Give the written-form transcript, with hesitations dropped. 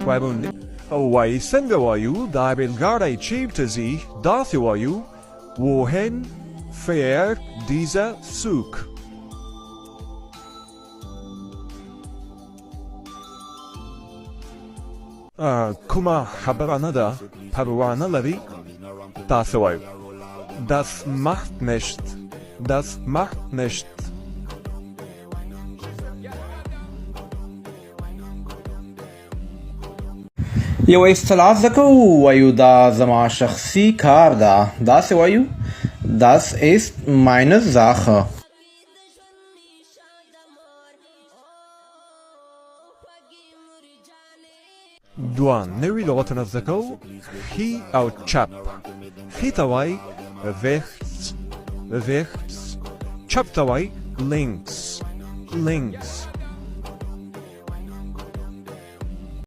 وایبوندی وای څنګه وایو دا بیلګاری چیرته ځي داسې وایو wohin fährt dieser Zug کومه خبره نه ده پروا نه لري داسې وایو das macht nicht das macht nicht یو اصطلاح زده کوو وایو دا زما شخصي کار ده داسې وایو das ist meine Sache دوه نوي لغتونه زده کوو ښي او چپ ښي ته وایي rechts rechts چپ ته وایي links links